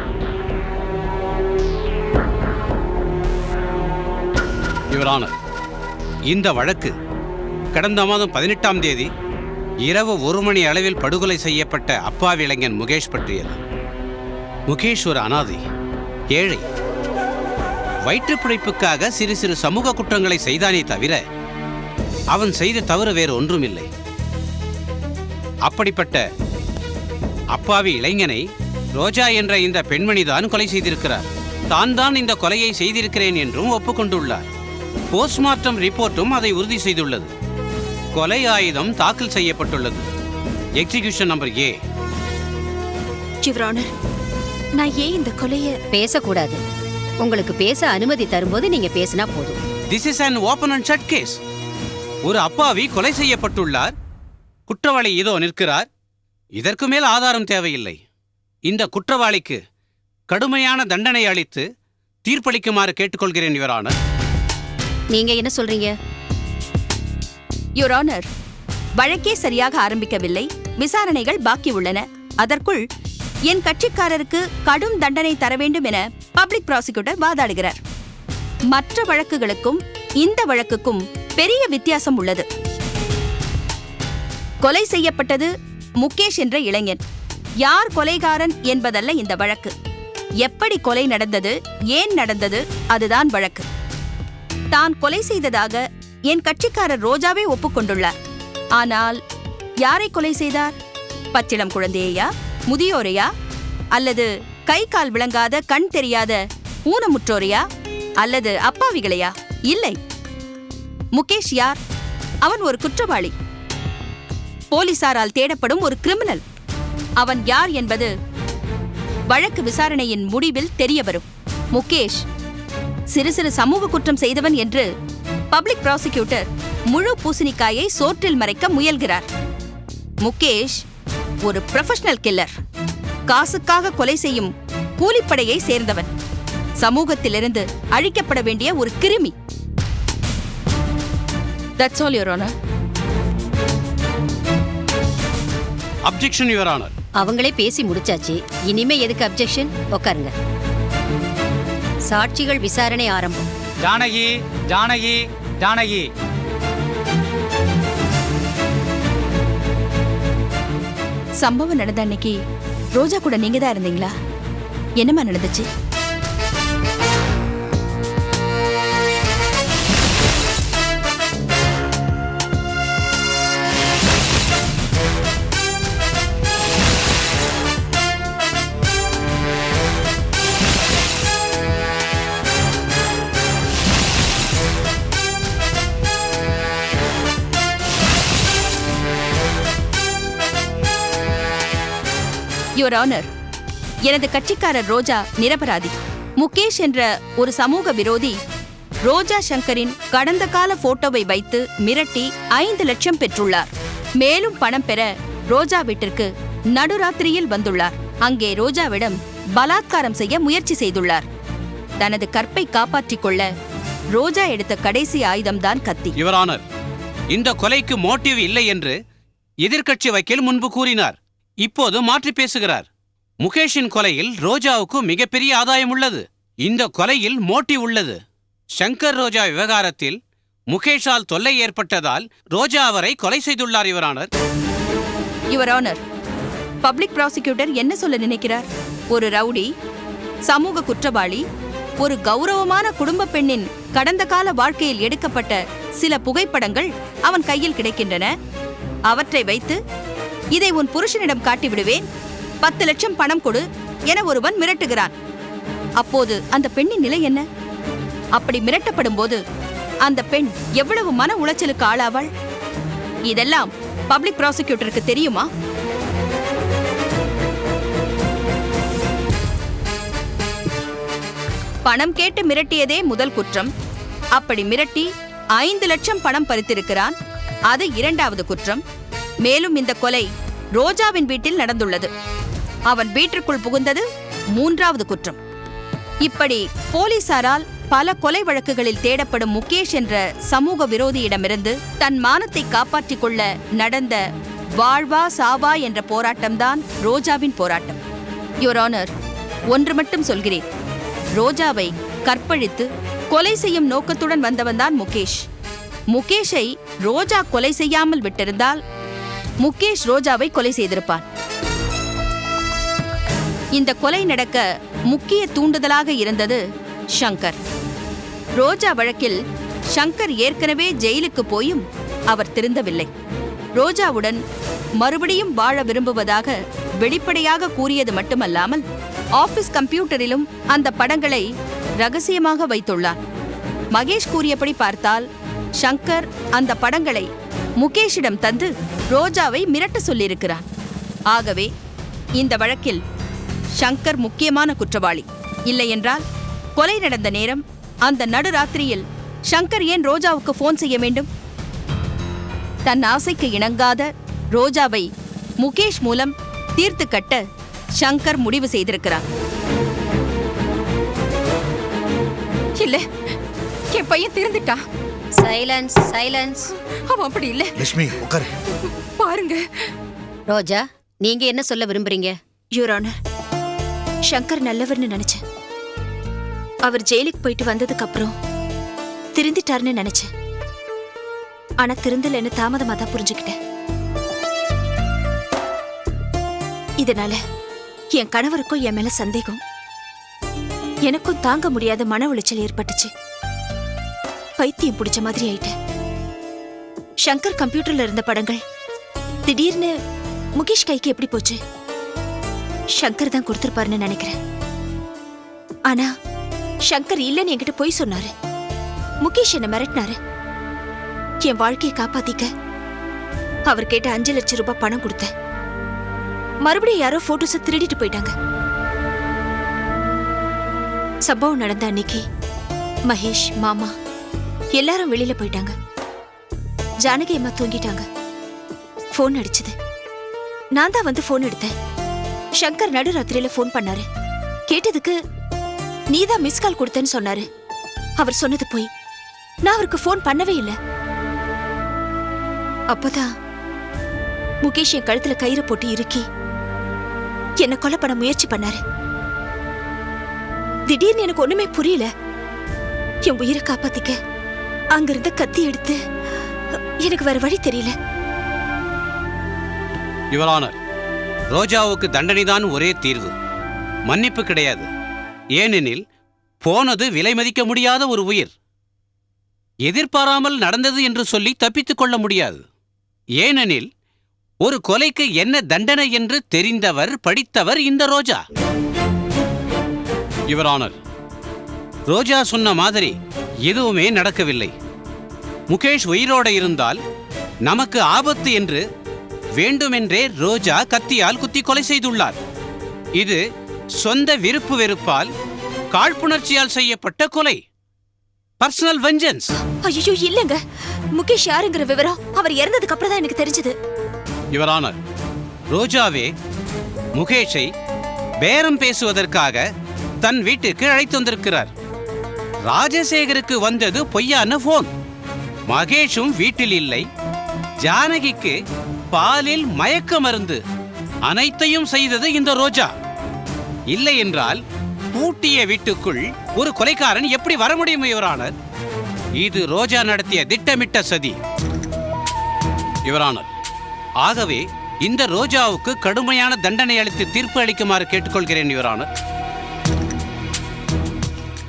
யுவர் ஆனர், இந்த வழக்கு கடந்த மாதம் 18ஆம் தேதி இரவு 1 மணி அளவில் படுகொலை செய்யப்பட்ட அப்பாவி இளைஞன் முகேஷ் பற்றியது. முகேஷ் ஒரு அனாதை, ஏழை. வயிற்றுப் பிழைப்புக்காக சிறு சிறு சமூக குற்றங்களை செய்தானே தவிர அவன் செய்த தவறு வேறு ஒன்றுமில்லை. அப்படிப்பட்ட அப்பாவி இளைஞனை ரோஜா என்ற இந்த பெண்மணிதான் கொலை செய்திருக்கிறார். தான் இந்த கொலையை செய்திருக்கிறேன் என்றும் ஒப்புக்கொண்டுள்ளார். போஸ்ட்மார்ட்டம் ரிப்போர்ட்டும் அதை உறுதி செய்துள்ளது. கொலை ஆயுதம் தாக்கல் செய்யப்பட்டுள்ளது. Execution number A. Your honour, நான் ஏன் இந்த கொலைய பேசக்கூடாது. உங்களுக்கு பேச அனுமதி தரும்போது நீங்க பேசினா போதும். This is an open and shut case. ஒரு அப்பாவி கொலை செய்யப்பட்டுள்ளார். குற்றவாளி இதோ நிற்கிறார். இதற்கு மேல் ஆதாரம் தேவையில்லை. இந்த குற்றவாளிக்கு கடுமையான தண்டனை அளித்து தீர்ப்பளிக்குமாறு கேட்டுக்கொள்கிறேன் யுவர் ஆனர். நீங்க என்ன சொல்றீங்க? யுவர் ஆனர், வழக்கே சரியாக ஆரம்பிக்கவில்லை. விசாரணைகள் பாக்கி உள்ளன. அதற்குள் என் கட்சிக்காரருக்கு கடும் தண்டனை தர வேண்டும் என பப்ளிக் ப்ராசிக்யூட்டர் வாதாடுகிறார். மற்ற வழக்குகளுக்கும் இந்த வழக்குக்கும் பெரிய வித்தியாசம் உள்ளது. கொலை செய்யப்பட்டது முகேஷ் என்ற இளைஞன். யார் கொலைகாரன் என்பதல்ல இந்த வழக்கு. எப்படி கொலை நடந்தது, ஏன் நடந்தது, அதுதான் வழக்கு. தான் கொலை செய்ததாக என் கட்சிக்காரர் ரோஜாவே ஒப்புக்கொண்டுள்ளார். ஆனால் யாரை கொலை செய்தார்? பச்சிளம் குழந்தையா, முதியோரையா, அல்லது கை கால் விளங்காத கண் தெரியாத ஊனமுற்றோரையா, அல்லது அப்பாவிகளையா? இல்லை. முகேஷ் யார்? அவன் ஒரு குற்றவாளி, போலீசாரால் தேடப்படும் ஒரு கிரிமினல். அவன் யார் என்பது வழக்கு விசாரணையின் முடிவில் தெரிய வரும். முகேஷ் சிறு சிறு சமூக குற்றம் செய்தவன் என்று பப்ளிக் ப்ராசிக்யூட்டர் முழு பூசணிக்காயை சோற்றில் மறைக்க முயல்கிறார். முகேஷ் ஒரு ப்ரொஃபஷனல் கில்லர், காசுக்காக கொலை செய்யும் கூலிப்படையை சேர்ந்தவன், சமூகத்திலிருந்து அழிக்கப்பட வேண்டிய ஒரு கிருமி. That's all, Your Honor. Objection your honour. அவங்களே பேசி முடிச்சாச்சு. இனிமே எதுக்கு அப்ஜெக்ஷன்? உட்காருங்க. சாட்சிகள் விசாரணை ஆரம்பம். ஜானகி, ஜானகி, ஜானகி. சம்பவம் நடந்த அன்னைக்கு ரோஜா கூட நீங்க தான் இருந்தீங்களா? என்னமா நடந்துச்சு? யுவர் ஆனர், எனது கட்சிக்காரர் ரோஜா நிரபராதி. முகேஷ் என்ற ஒரு சமூக விரோதி ரோஜா சங்கரின் கடந்த கால போட்டோவை வைத்து மிரட்டி 5 லட்சம் பெற்றுள்ளார். மேலும் பணம் பெற ரோஜா வீட்டிற்கு நடுராத்திரியில் வந்துள்ளார். அங்கே ரோஜாவிடம் பலாத்காரம் செய்ய முயற்சி செய்துள்ளார். தனது கற்பை காப்பாற்றிக் கொள்ள ரோஜா எடுத்த கடைசி ஆயுதம்தான் கத்தி. யுவர் ஆனர், இந்த கொலைக்கு மோட்டிவ் இல்லை என்று எதிர்க்கட்சி வக்கீல் முன்பு கூறினார். இப்போது மாற்றி பேசுகிறார். முகேஷின் கொலையில் ரோஜாவுக்கு மிகப்பெரிய ஆதாயம் உள்ளது. இந்த கொலையில் மோட்டிவ் உள்ளது. சங்கர் ரோஜா விவகாரத்தில் முகேஷால் தொல்லை ஏற்பட்டதால் ரோஜா அவரை கொலை செய்துள்ளார். Your honour. Your honour, public prosecutor என்ன சொல்ல நினைக்கிறார்? ஒரு ரவுடி, சமூக குற்றவாளி, ஒரு கௌரவமான குடும்ப பெண்ணின் கடந்த கால வாழ்க்கையில் எடுக்கப்பட்ட சில புகைப்படங்கள் அவன் கையில் கிடைக்கின்றன. அவற்றை வைத்து இதை உன் புருஷனிடம் காட்டிவிடுவேன், 10 லட்சம் பணம் கொடு என ஒருவன் மிரட்டுகிறான். அப்போது அந்த பெண்ணின் நிலை என்ன? அப்படி மிரட்டப்படும் போது அந்த பெண் எவ்வளவு மன உளைச்சலுக்கு ஆளாவாள்? இதெல்லாம் பப்ளிக் ப்ராசிக்யூட்டருக்கு தெரியுமா? பணம் கேட்டு மிரட்டியதே முதல் குற்றம். அப்படி மிரட்டி 5 லட்சம் பணம் பறித்திருக்கிறான், அது 2வது குற்றம். மேலும் இந்த கொலை ரோஜாவின் வீட்டில் நடந்துள்ளது. அவன் வீட்டிற்குள் புகுந்தது 3வது குற்றம். இப்படி போலீசாரால் பல கொலை வழக்குகளில் தேடப்படும் முகேஷ் என்ற சமூக விரோதியிடமிருந்து தன் மானத்தை காப்பாற்றிக் கொள்ள நடந்த வாழ்வா சாவா என்ற போராட்டம்தான் ரோஜாவின் போராட்டம். யுவர் ஆனர், ஒன்று மட்டும் சொல்கிறேன். ரோஜாவை கற்பழித்து கொலை செய்யும் நோக்கத்துடன் வந்தவன்தான் முகேஷ். முகேஷை ரோஜா கொலை செய்யாமல் விட்டிருந்தால் முகேஷ் ரோஜாவை கொலை செய்திருப்பான். இந்த கொலை நடக்க முக்கிய தூண்டுதலாக இருந்தது சங்கர். ரோஜா வழக்கில் சங்கர் ஏற்கனவே ஜெயிலுக்கு போயும் அவர் திருந்தவில்லை. ரோஜாவுடன் மறுபடியும் வாழ விரும்புவதாக வெளிப்படையாக கூறியது மட்டுமல்லாமல் ஆபீஸ் கம்ப்யூட்டரிலும் அந்த படங்களை ரகசியமாக வைத்துள்ளார். மகேஷ் கூறியபடி பார்த்தால் சங்கர் அந்த படங்களை முகேஷிடம் தந்து ரோஜாவை மிரட்ட சொல்லியிருக்கிறார். ஆகவே இந்த வழக்கில் சங்கர் முக்கியமான குற்றவாளி. இல்லையென்றால் கொலை நடந்த நேரம் அந்த நடுராத்திரியில் சங்கர் ஏன் ரோஜாவுக்கு போன் செய்ய வேண்டும்? தன் ஆசைக்கு இணங்காத ரோஜாவை முகேஷ் மூலம் தீர்த்து கட்ட சங்கர் முடிவு செய்திருக்கிறார். இல்ல, என் பையன் திருந்துட்டான். Silence, silence. அவன் அப்படி இல்ல. லட்சுமி உட்காரு. பாருங்க ரோஜா, நீங்க என்ன சொல்ல விரும்புறீங்க? யுவர் ஆனர், சங்கர் நல்லவர்னு நினைச்சேன். அவர் ஜெயிலுக்கு போயிட்டு வந்ததுக்கு அப்புறம் திருந்திட்டாருன்னு நினைச்சேன். ஆனா திருந்தலன்னு தாமதமா தான் புரிஞ்சுக்கிட்டேன். இதனால என் கணவருக்கும் என் மேல சந்தேகம், எனக்கும் தாங்க முடியாத மன உளைச்சல் ஏற்பட்டுச்சு. பைத்தியம் பிடிச்ச மாதிரி ஆயிட்டேன். சங்கர் கம்ப்யூட்டர்ல இருந்த படங்கள் திடீர்னு முகேஷ் கைக்கு எப்படி போச்சு? சங்கர் தான் கொடுத்திருப்பாருன்னு நினைக்கிறேன். ஆனா சங்கர் இல்லன்னு என்கிட்ட போய் சொன்னாரு. முகேஷ் என்ன மிரட்டினாரு. என் வாழ்க்கையை காப்பாத்திக்க அவர் கேட்ட 5 லட்சம் ரூபாய் பணம் கொடுத்தேன். மறுபடியும் யாரோ போட்டோஸை திருடிட்டு போயிட்டாங்க. சம்பவம் நடந்த அன்னைக்கு மகேஷ், மாமா எல்லாரும் வெளியில போயிட்டாங்க. ஜானகி அம்மா தூங்கிட்டாங்க. போன் அடிச்சது. நான் தான் வந்து போன் எடுத்தேன். சங்கர் நடுராத்திரியில போன் பண்ணாரு. கேட்டதுக்கு நீதான் மிஸ் கால் கொடுத்தேன்னு சொன்னாரு. அவர் சொன்னது போய். நான் அவருக்கு போன் பண்ணவே இல்லை. அப்பதான் முகேஷ் என் கழுத்துல கயிறு போட்டு இறுக்கி என்ன கொலை பண்ண முயற்சி பண்ணாரு. திடீர்னு எனக்கு ஒண்ணுமே புரியல. என் உயிரை காப்பாத்திக்க அங்கிருந்த கத்தி எடுத்து எனக்கு வேற வழி தெரியல. யுவர் ஆனர், ரோஜாவுக்கு தண்டனைதான் ஒரே தீர்வு, மன்னிப்பு கிடையாது. ஏனெனில் போனது விலை மதிக்க முடியாத ஒரு உயிர். எதிர்பாராமல் நடந்தது என்று சொல்லி தப்பித்துக் கொள்ள முடியாது. ஏனெனில் ஒரு கொலைக்கு என்ன தண்டனை என்று தெரிந்தவர், படித்தவர் இந்த ரோஜா. யுவர் ஆனர், ரோஜா சொன்ன மாதிரி எதுவுமே நடக்கவில்லை. முகேஷ் உயிரோடு இருந்தால் நமக்கு ஆபத்து என்று வேண்டுமென்றே ரோஜா கத்தியால் குத்தி கொலை செய்துள்ளார். இது சொந்த விருப்பு வெறுப்பால் காழ்ப்புணர்ச்சியால் செய்யப்பட்ட கொலை. Personal vengeance. ஐயோ இல்லங்க, முகேஷ் யாருங்கிற விவரம் அவர் இறந்ததுக்கு அப்புறம் தான் எனக்கு தெரிஞ்சது. யுவர் ஆனர், ரோஜாவே முகேஷை பேரம் பேசுவதற்காக தன் வீட்டுக்கு அழைத்து வந்திருக்கிறார். ராஜசேகருக்கு வந்தது பொய்யான போன். மகேஷும் வீட்டில் இல்லை. ஜானகிக்கு பாலில் மயக்க மருந்து, அனைத்தையும் செய்தது இந்த ரோஜா. இல்லை என்றால் பூட்டிய வீட்டுக்குள் ஒரு கொலைக்காரன் எப்படி வர முடியும் யுவர் ஆனர்? இது ரோஜா நடத்திய திட்டமிட்ட சதி யுவர் ஆனர். ஆகவே இந்த ரோஜாவுக்கு கடுமையான தண்டனை அளித்து தீர்ப்பு அளிக்குமாறு கேட்டுக்கொள்கிறேன் யுவர் ஆனர்.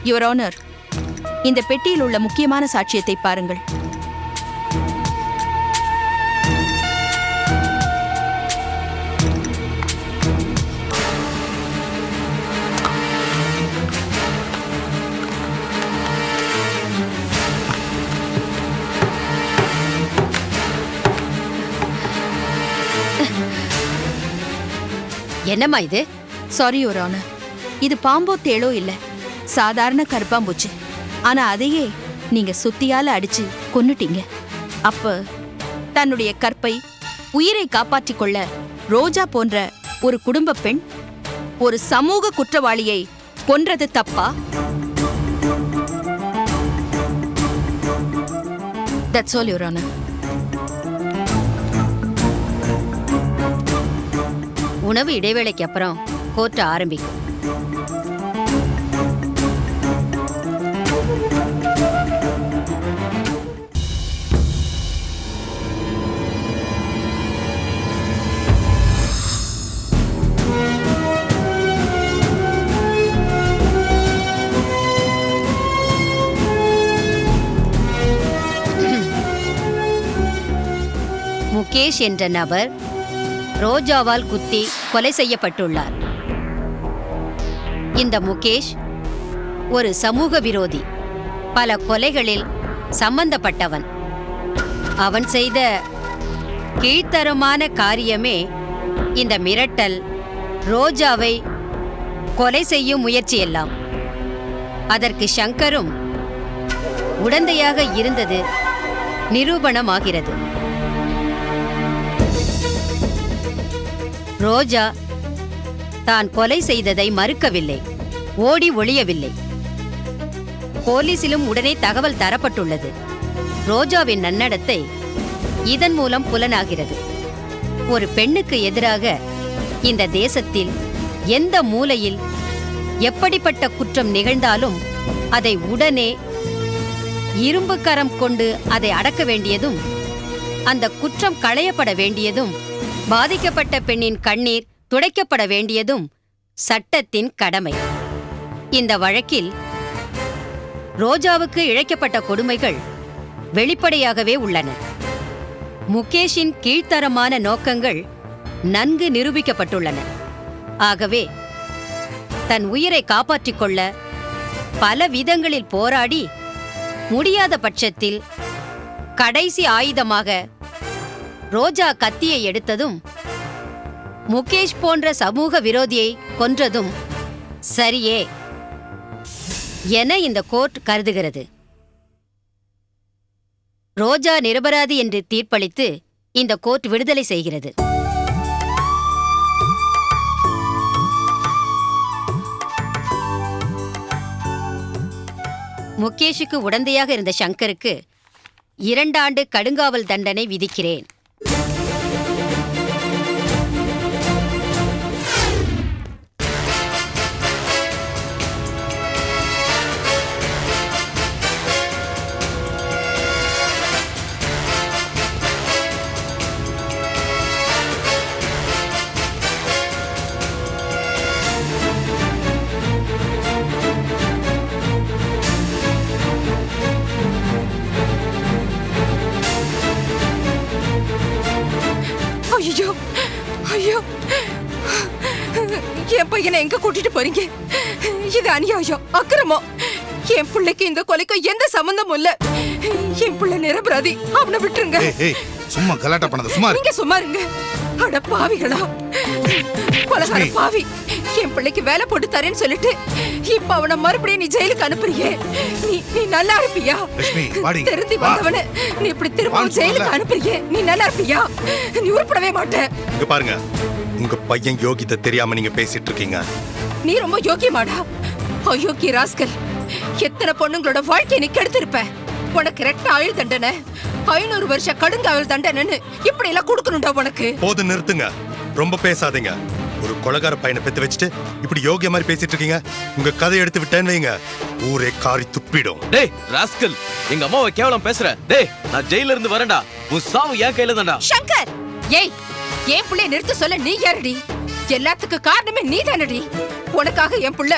யுவர் ஆனர், இந்த பெட்டியில் உள்ள முக்கியமான சாட்சியத்தை பாருங்கள். என்னம்மா இது? சாரி யுவர் ஆனர், இது பாம்போ தேளோ இல்ல, சாதாரண கருப்பாம்பூச்சு. ஆனா அதையே நீங்க சுத்தியால அடிச்சு கொன்னுட்டீங்க. அப்ப தன்னுடைய கற்பை, உயிரை காப்பாற்றிக் கொள்ள ரோஜா போன்ற ஒரு குடும்ப பெண் ஒரு சமூக குற்றவாளியை கொன்றது தப்பா? That's all your honour. உணவு இடைவேளைக்கு அப்புறம் கோர்ட் ஆரம்பிக்கும். முகேஷ் என்ற நபர் ரோஜாவால் குத்தி கொலை செய்யப்பட்டுள்ளார். இந்த முகேஷ் ஒரு சமூக விரோதி, பல கொலைகளில் சம்பந்தப்பட்டவன். அவன் செய்த கீழ்த்தரமான காரியமே இந்த மிரட்டல், ரோஜாவை கொலை செய்யும் முயற்சியெல்லாம். அதற்கு சங்கரும் உடந்தையாக இருந்தது நிரூபணமாகிறது. ரோஜா தான் கொலை செய்ததை மறுக்கவில்லை, ஓடி ஒளியவில்லை. போலீசிலும் உடனே தகவல் தரப்பட்டுள்ளது. ரோஜாவின் நன்னடத்தை இதன் மூலம் புலனாகிறது. ஒரு பெண்ணுக்கு எதிராக இந்த தேசத்தில் எந்த மூலையில் எப்படிப்பட்ட குற்றம் நிகழ்ந்தாலும் அதை உடனே இரும்பு கரம் கொண்டு அதை அடக்க வேண்டியதும், அந்த குற்றம் களையப்பட வேண்டியதும், பாதிக்கப்பட்ட பெண்ணின் கண்ணீர் துடைக்கப்பட வேண்டியதும் சட்டத்தின் கடமை. இந்த வழக்கில் ரோஜாவுக்கு இழைக்கப்பட்ட கொடுமைகள் வெளிப்படையாகவே உள்ளன. முகேஷின் கீழ்த்தரமான நோக்கங்கள் நன்கு நிரூபிக்கப்பட்டுள்ளன. ஆகவே தன் உயிரை காப்பாற்றிக் கொள்ள பல விதங்களில் போராடி முடியாத பட்சத்தில் கடைசி ஆயுதமாக ரோஜா கத்தியை எடுத்ததும் முகேஷ் போன்ற சமூக விரோதியை கொன்றதும் சரியே என இந்த கோர்ட் கருதுகிறது. ரோஜா நிரபராதி என்று தீர்ப்பளித்து இந்த கோர்ட் விடுதலை செய்கிறது. முகேஷுக்கு உடந்தையாக இருந்த சங்கருக்கு 2 ஆண்டு கடுங்காவல் தண்டனை விதிக்கிறேன். ஐயோ ஐயோ, என் பையனை எங்க கூட்டிட்டு போறீங்க? இது அநியாயம், அக்கிரமம். என் பிள்ளைக்கு இந்த கொலைக்கும் எந்த சம்பந்தமும் இல்ல. என் பிள்ளை நிரபராதி, அவனை விட்டுருங்க. சும்மா கலாட்டா பண்ணாத, சும்மா நீங்க சும்மா இருங்க. அட பாவிகளா, கொலைகார பாவி. என் பிள்ளைக்கு வேலை போட்டு தரேன்னு சொல்லிட்டு இப்ப அவனை மறுபடியும் நீ ஜெயிலுக்கு அனுப்புறியே. நீ நல்லா இருப்பியா? திருந்தி வந்தவன நீ இப்படி திரும்ப ஜெயிலுக்கு அனுப்புறியே, நீ நல்லா இருப்பியா? நீ உருப்படவே மாட்ட. இங்க பாருங்க, உங்க பையன் யோகிதை தெரியாம நீங்க பேசிட்டு இருக்கீங்க. நீ ரொம்ப யோகியமாடா, அயோக்கிய ராஸ்கல். எத்தனை பொண்ணுங்களோட வாழ்க்கையை நீ கெடுத்திருப்ப. உனக்கு ரெட்ட ஆயுள் தண்டனை, 500 வருஷ கடுங்காவல் தண்டனைன்னு இப்படி எல்லாம் கொடுக்கணும்டா உனக்கு. போது நிறுத்துங்க, ரொம்ப பேசாதீங்க. ஒரு கொலைகார பையனை பெத்து வச்சுட்டு இப்படி யோகிய மாதிரி பேசிட்டு இருக்கீங்க. உங்க கதை எடுத்து விட்டேன்னு வைங்க, ஊரே காரி துப்பிடும். டேய் ராஸ்கல், எங்க அம்மாவை கேவலம் பேசுற. டேய், நான் ஜெயில இருந்து வரேன்டா. உன் சாவு என் கையில தான்டா. சங்கர், ஏய், என் புள்ளைய நிறுத்த சொல்ல நீ யாரடி? எல்லாத்துக்கும் காரணமே நீ தானடி. உனக்காக என் புள்ள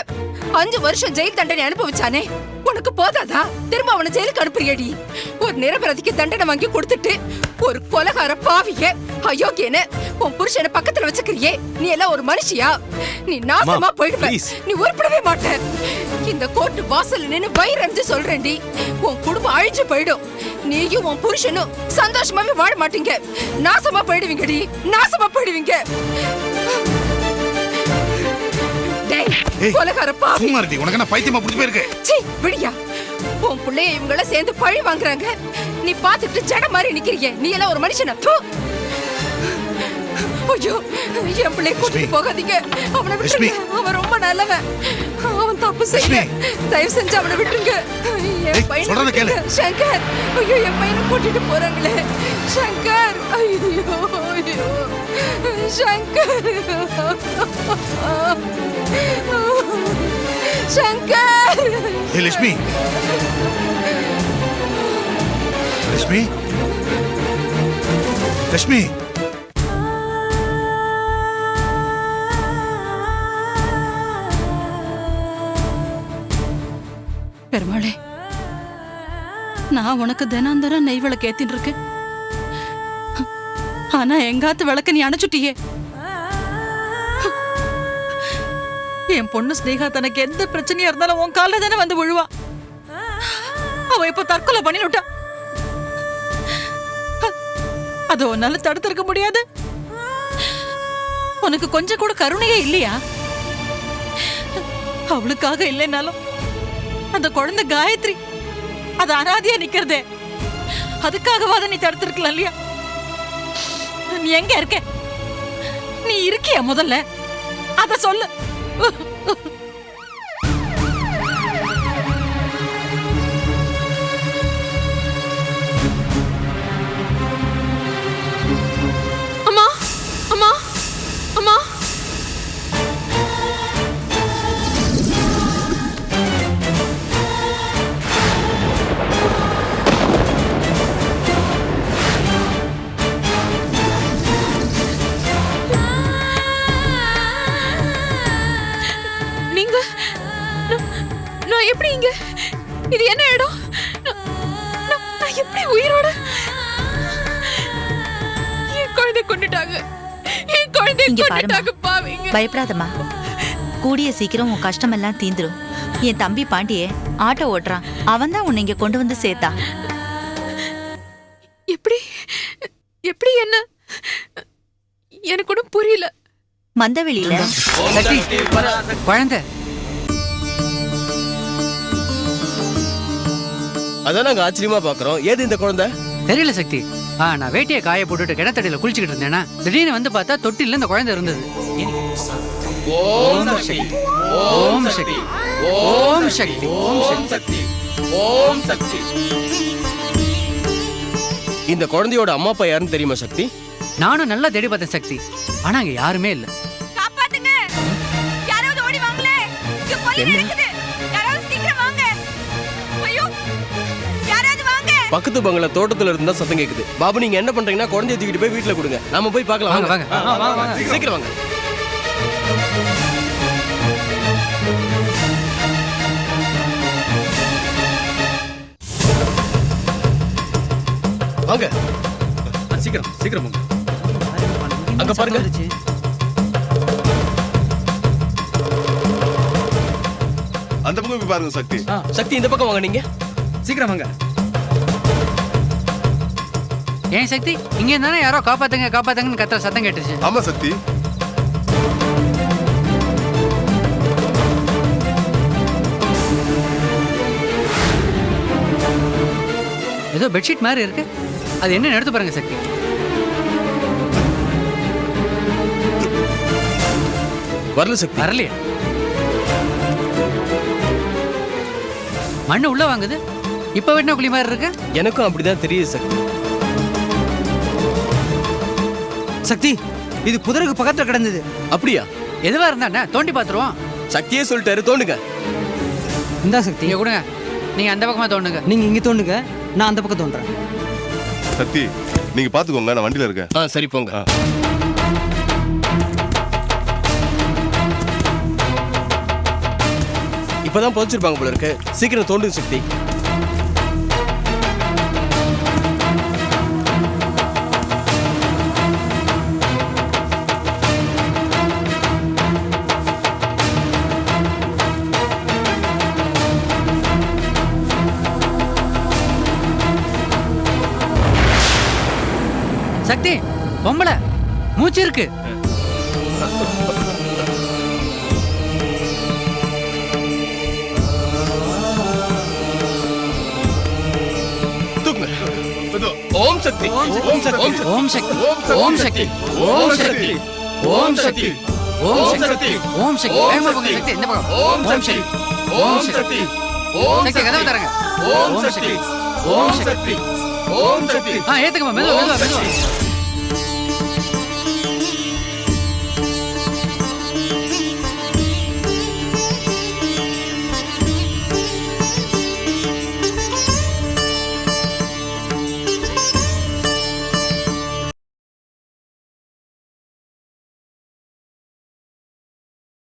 5 வருஷம் ஜெயில் தண்டனை அனுபவிச்சானே, உனக்கு போதாதா? திரும்ப அவனை ஜெயிலுக்கு அனுப்புறியடி. ஒரு நிரபராதிக்கு தண்டனை வாங்கி கொடுத்துட்டு ஒரு கொலைகார பாவிய அயோக்கியன உன் புருஷனை பக்கத்துல வச்சுக்கிறியே, நீ எல்லாம் ஒரு மனுஷியா? நீ நாசமா போயிடுவ, நீ உருப்படவே மாட்ட. இந்த கோர்ட் வாசல் நின்னு வயிறறிஞ்சு சொல்றேன்டி, உன் குடும்பம் அழிஞ்சு போயிடும். நீயும் உன் புருஷனும் சந்தோஷமாவே வாழ மாட்டீங்க. நாசமா போயிடுவீங்கடி, நாசமா போயிடுவீங்க. கொலைகார பாவி, சும்மா இருடி. உனக்கு என்ன பைத்தியமா புடிச்சு போயிருக்கு? சீ, விடியா. உன் புள்ளைய இவங்கள சேர்ந்து பழி வாங்குறாங்க. நீ பாத்துட்டு ஜட மாதிரி நிக்கிறியே, நீ எல்லாம் ஒரு மனுஷனா? ஐயோ, என் பிள்ளைய கூட்டிட்டு போகாதீங்க. அவனை விட்டுருங்க, அவன் ரொம்ப நல்லவன். அவன் தப்பு செய்யல, தயவு செஞ்சு அவனை விட்டுருங்க. என் பையனை கேளு. சங்கர், ஐயோ, என் பையனை கூட்டிட்டு போறாங்களே. சங்கர், ஐயோ ஐயோ, சங்கர், சங்கர். ஏ லட்சுமி, லட்சுமி, லட்சுமி. பெருமாளே, நான் உனக்கு தினாந்தரம் நெய் விளக்கு ஏத்தின்னு இருக்கேன். ஆனா எங்காத்து விளக்க நீ அணைச்சுட்டியே. என் பொண்ணு ஸ்னேகா தனக்கு எந்த பிரச்சனையா இருந்தாலும் உன் கால தானே வந்து விழுவா. அவ இப்ப தற்கொலை பண்ணிட்டா. அது உன்னால தடுத்திருக்க முடியாது. உனக்கு கொஞ்சம் கூட கருணையே இல்லையா? அவளுக்காக இல்லைனாலும் அந்த குழந்தை காயத்ரி அது அனாதையா நிக்கிறதே, அதுக்காகவாத நீ தடுத்திருக்கலாம் இல்லையா? நீ எங்க இருக்க? நீ இருக்கியா? முதல்ல அத சொல்லு. அம்மா, அம்மா, அம்மா. நான் எப்படி இங்க? இது என்ன இடம்? நான் எப்படி உயிரோட? என் குழந்தை கொண்டுட்டாங்க, என் குழந்தை கொண்டுட்டாங்க பாவீங்க. பயப்படாதம்மா, கூடிய சீக்கிரம் உன் கஷ்டமெல்லாம் தீந்துரும். என் தம்பி பாண்டியே ஆட்டோ ஓட்டுறான், அவன் தான் உன்னை இங்க கொண்டு வந்து சேர்த்தா. எப்படி என்ன எனக்கு ஒன்றும் புரியல. மந்தவெளியில சக்தி குழந்தை அதான் நாங்க ஆச்சரியமா பாக்குறோம். ஏது இந்த குழந்தை? தெரியல சக்தி. நான் வேட்டியை காய போட்டுட்டு கிணத்தடியில குளிச்சுக்கிட்டு இருந்தேன்னா திடீர்னு வந்து பார்த்தா தொட்டில இந்த குழந்தை இருந்தது. ஓம் சக்தி ஓம் சக்தி ஓம் சக்தி ஓம் சக்தி ஓம் சக்தி. இந்த குழந்தையோட அம்மா அப்பா யாருன்னு தெரியுமா சக்தி? நானும் நல்லா தேடி பார்த்தேன் சக்தி, ஆனா அங்க யாருமே இல்ல. காப்பாத்துங்க, யாராவது ஓடி வாங்களே, இங்க கொலை நடக்குது, யாராவது சீக்கிரம் வாங்க. ஐயோ, யாராவது வாங்க. பக்கத்து பங்களா தோட்டத்துல இருந்தா சத்தம் கேக்குது. பாபு நீங்க என்ன பண்றீங்கன்னா குழந்தைய தூக்கிட்டு போய் வீட்டுல கொடுங்க, நாம போய் பார்க்கலாம். வாங்க வாங்க சீக்கிரம் வாங்க. வாங்க சீக்கிரம் சீக்கிரம் வாங்க. அங்க பாருங்க. அந்த பக்கம் போய் பாருங்க சக்தி. சக்தி இந்த பக்கம் வாங்க, நீங்க சீக்கிரம் வாங்க. ஏன் சக்தி, இங்க இருந்தானே யாரோ காப்பாத்துங்க காப்பாத்துங்கன்னு கத்துற சத்தம் கேட்டுச்சு. ஆமா சக்தி. ஏதோ பெட்ஷீட் மாதிரி இருக்கு, அது என்ன எடுத்து பாருங்க சக்தி. வரல சக்தி. வரலையே. மண்ணு உள்ள வாங்குது, இப்ப வெட்டின குழி மாதிரி இருக்கு. எனக்கும் அப்படிதான் தெரியுது சக்தி. சக்தி, இது புதருக்கு பக்கத்துல கிடந்தது. அப்படியா? எதுவா இருந்தா தோண்டி பாத்துருவோம். சக்தியே சொல்லிட்டாரு, தோண்டுங்க. இந்தா சக்தி, இங்க கொடுங்க. நீங்க அந்த பக்கமா தோண்டுங்க. நீங்க இங்க தோண்டுங்க, நான் அந்த பக்கம் தோன்றேன். சக்தி நீங்க பாத்துக்கோங்க, நான் வண்டியில இருக்கேன். சரி போங்க. இப்பதான் புதைச்சிருப்பாங்க போல இருக்கு, சீக்கிரம் தோண்டுங்க சக்தி. சக்தி, பொம்பளை மூச்சு இருக்கு. ஓம் சக்தி ஓம் சக்தி ஓம் சக்தி ஓம் சக்தி ஓம் சக்தி ஓம் சக்தி ஓம் சக்தி ஓம் சக்தி. வேகமா போங்க சக்தி, இந்த பக்கம். ஓம் சக்தி ஓம் சக்தி ஓம் சக்தி, கதவை தரங்க. ஓம் சக்தி ஓம் சக்தி ஓம் சக்தி. ஏத்துக்கமா, மெதுவா மெதுவா மெதுவா.